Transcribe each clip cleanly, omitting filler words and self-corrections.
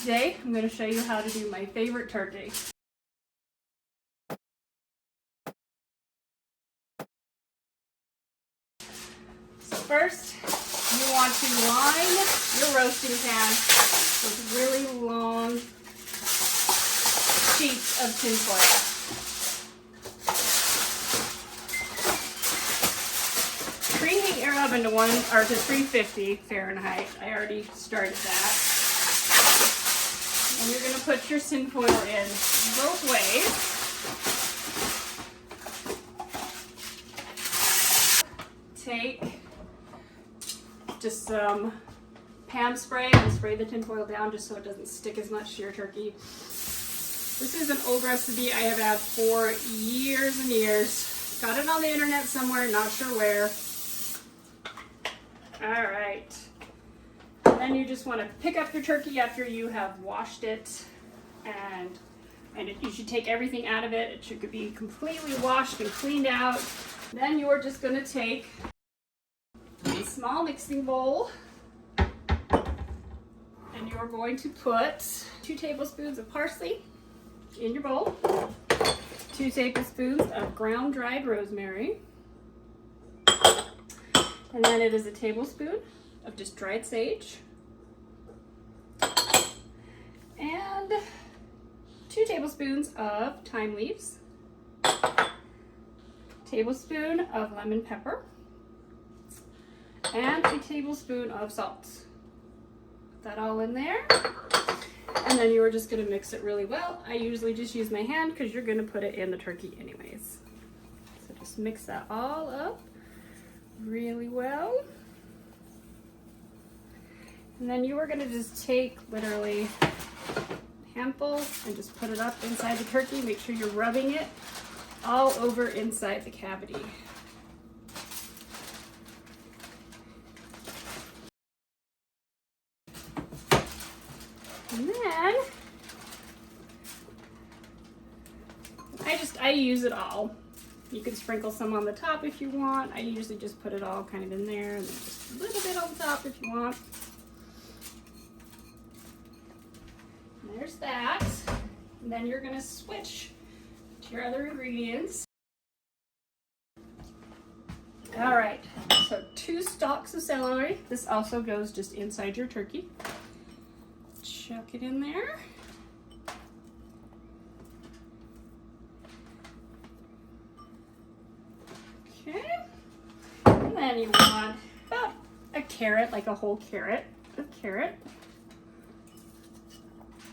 Today, I'm going to show you how to do my favorite turkey. So first, you want to line your roasting pan with really long sheets of tin foil. Preheat your oven to 350 Fahrenheit. I already started that. And you're going to put your tin foil in both ways. Take just some pan spray and spray the tin foil down just so it doesn't stick as much to your turkey. This is an old recipe I have had for years and years. Got it on the internet somewhere, not sure where. All right. Then you just want to pick up your turkey after you have washed it, and you should take everything out of it. It should be completely washed and cleaned out. Then you're just going to take a small mixing bowl, and you're going to put 2 tablespoons of parsley in your bowl, 2 tablespoons of ground dried rosemary, and then it is a tablespoon of just dried sage, and 2 tablespoons of thyme leaves, tablespoon of lemon pepper, and a tablespoon of salt. Put that all in there, and then you are just going to mix it really well. I usually just use my hand because you're going to put it in the turkey anyways. So just mix that all up really well. And then you are going to just take literally a handful and just put it up inside the turkey. Make sure you're rubbing it all over inside the cavity. And then I use it all. You can sprinkle some on the top if you want. I usually just put it all kind of in there, and then just a little bit on the top if you want. And there's that. And then you're going to switch to your other ingredients. All right, so 2 stalks of celery. This also goes just inside your turkey. Chuck it in there. Okay. And then you want about a carrot, like a whole carrot of carrot.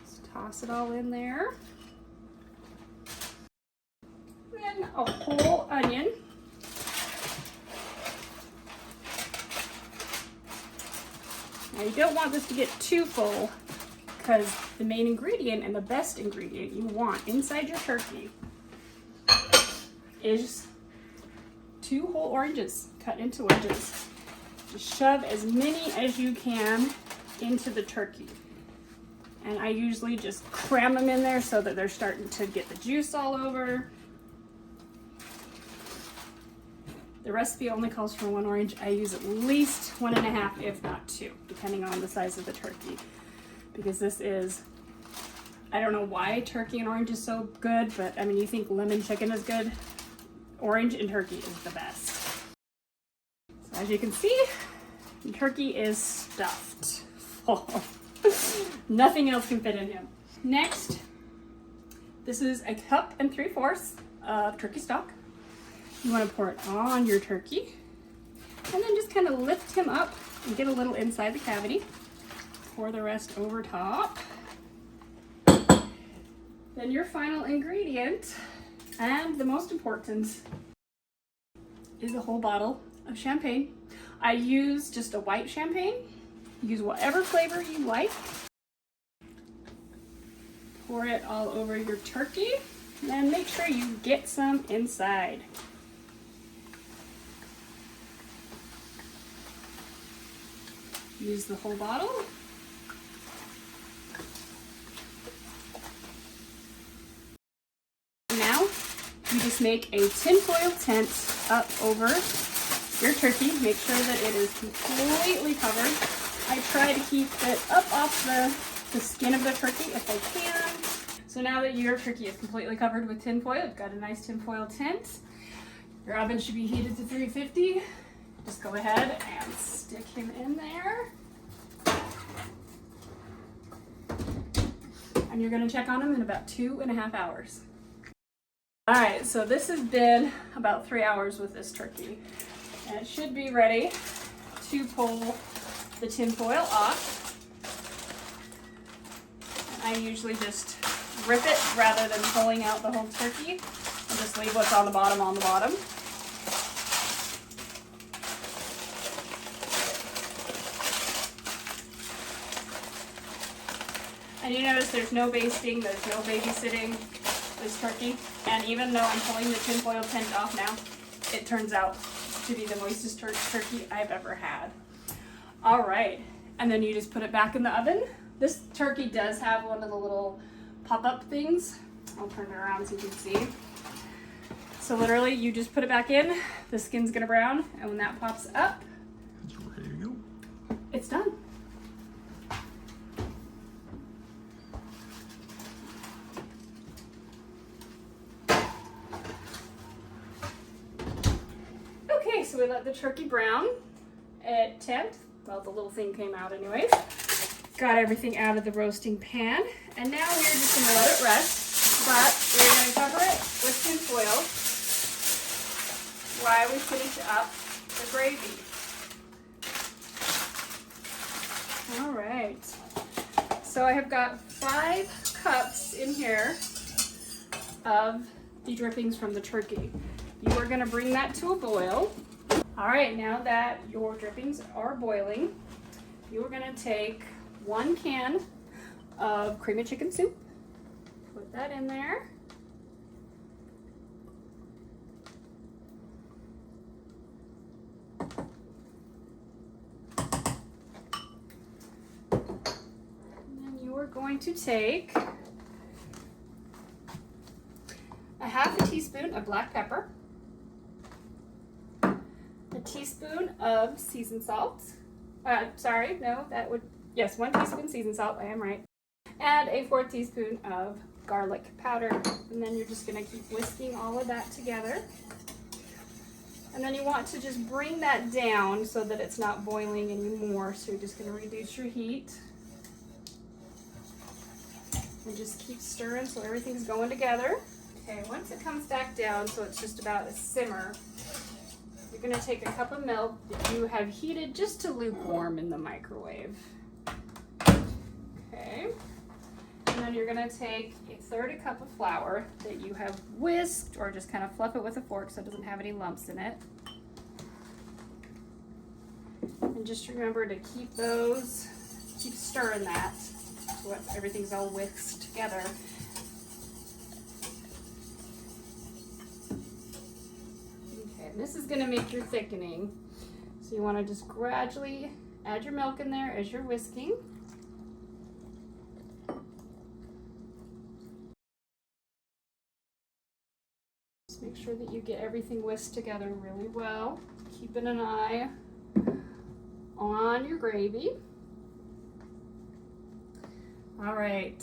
Just toss it all in there. And then a whole onion. Now you don't want this to get too full, because the main ingredient and the best ingredient you want inside your turkey is 2 whole oranges cut into wedges. Just shove as many as you can into the turkey. And I usually just cram them in there so that they're starting to get the juice all over. The recipe only calls for 1 orange. I use at least 1.5, if not 2, depending on the size of the turkey. Because this is, I don't know why turkey and orange is so good, but I mean, you think lemon chicken is good. Orange and turkey is the best. So as you can see, the turkey is stuffed full. Nothing else can fit in him. Next, this is 1 3/4 cups of turkey stock. You want to pour it on your turkey, and then just kind of lift him up and get a little inside the cavity. Pour the rest over top. Then your final ingredient, and the most important, is a whole bottle of champagne. I use just a white champagne. Use whatever flavor you like. Pour it all over your turkey, and then make sure you get some inside. Use the whole bottle. Now, you just make a tinfoil tent up over your turkey. Make sure that it is completely covered. I try to keep it up off the the skin of the turkey if they can. So now that your turkey is completely covered with tin foil, you've got a nice tin foil tint. Your oven should be heated to 350. Just go ahead and stick him in there. And you're gonna check on him in about 2.5 hours. All right, so this has been about 3 hours with this turkey. And it should be ready to pull the tin foil off. I usually just rip it rather than pulling out the whole turkey and just leave what's on the bottom on the bottom. And you notice there's no basting, there's no babysitting this turkey. And even though I'm pulling the tin foil tint off now, it turns out to be the moistest turkey I've ever had. All right, and then you just put it back in the oven. This turkey does have one of the little pop-up things. I'll turn it around so you can see. So literally you just put it back in, the skin's gonna brown, and when that pops up, it's ready to go. It's done. Okay, so we let the turkey brown at temp. Well, the little thing came out anyways. Got everything out of the roasting pan, and now we're just gonna let it rest, but we're gonna cover it with tin foil while we finish up the gravy. All right, so I have got 5 cups in here of the drippings from the turkey. You are gonna bring that to a boil. All right, now that your drippings are boiling, you are gonna take 1 can of cream of chicken soup, put that in there. And then you are going to take a 1/2 teaspoon of black pepper, a teaspoon of seasoned salt. Yes, 1 teaspoon seasoned salt, I am right. And a 1/4 teaspoon of garlic powder. And then you're just gonna keep whisking all of that together. And then you want to just bring that down so that it's not boiling anymore. So you're just gonna reduce your heat. And just keep stirring so everything's going together. Okay, once it comes back down, so it's just about a simmer, you're gonna take a cup of milk that you have heated just to lukewarm in the microwave. Okay, and then you're gonna take 1/3 cup of flour that you have whisked, or just kind of fluff it with a fork so it doesn't have any lumps in it. And just remember to keep stirring that so everything's all whisked together. Okay, this is gonna make your thickening. So you wanna just gradually add your milk in there as you're whisking. Make sure that you get everything whisked together really well, keeping an eye on your gravy. All right.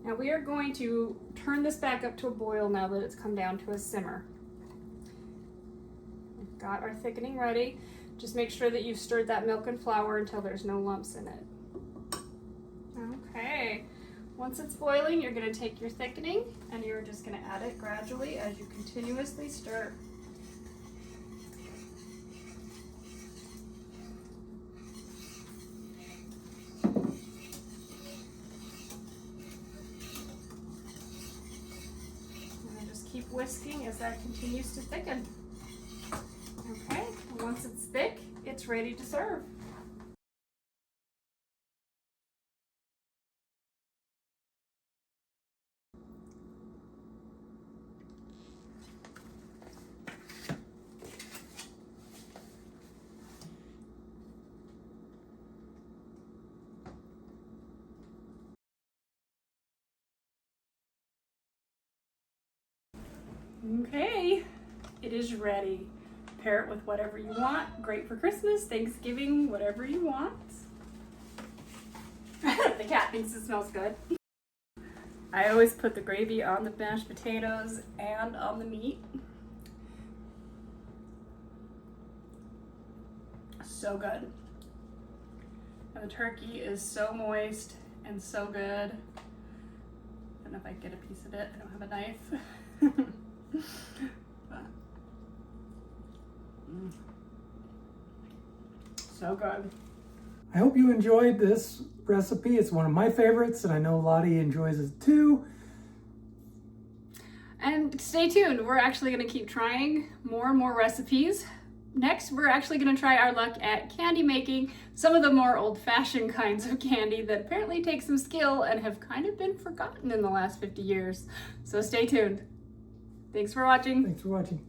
Now we are going to turn this back up to a boil now that it's come down to a simmer. We've got our thickening ready. Just make sure that you've stirred that milk and flour until there's no lumps in it. Okay, once it's boiling, you're going to take your thickening and you're just going to add it gradually as you continuously stir. And then just keep whisking as that continues to thicken. Okay, and once it's thick, it's ready to serve. Okay, it is ready. pair it with whatever you want. Great for Christmas, Thanksgiving, whatever you want. The cat thinks it smells good. I always put the gravy on the mashed potatoes and on the meat. So good. And the turkey is so moist and so good. I don't know if I can get a piece of it. I don't have a knife. But, so good. I hope you enjoyed this recipe. It's one of my favorites, and I know Lottie enjoys it too. And stay tuned. We're actually going to keep trying more and more recipes. Next, we're actually going to try our luck at candy making, some of the more old-fashioned kinds of candy that apparently take some skill and have kind of been forgotten in the last 50 years. So stay tuned. Thanks for watching. Thanks for watching.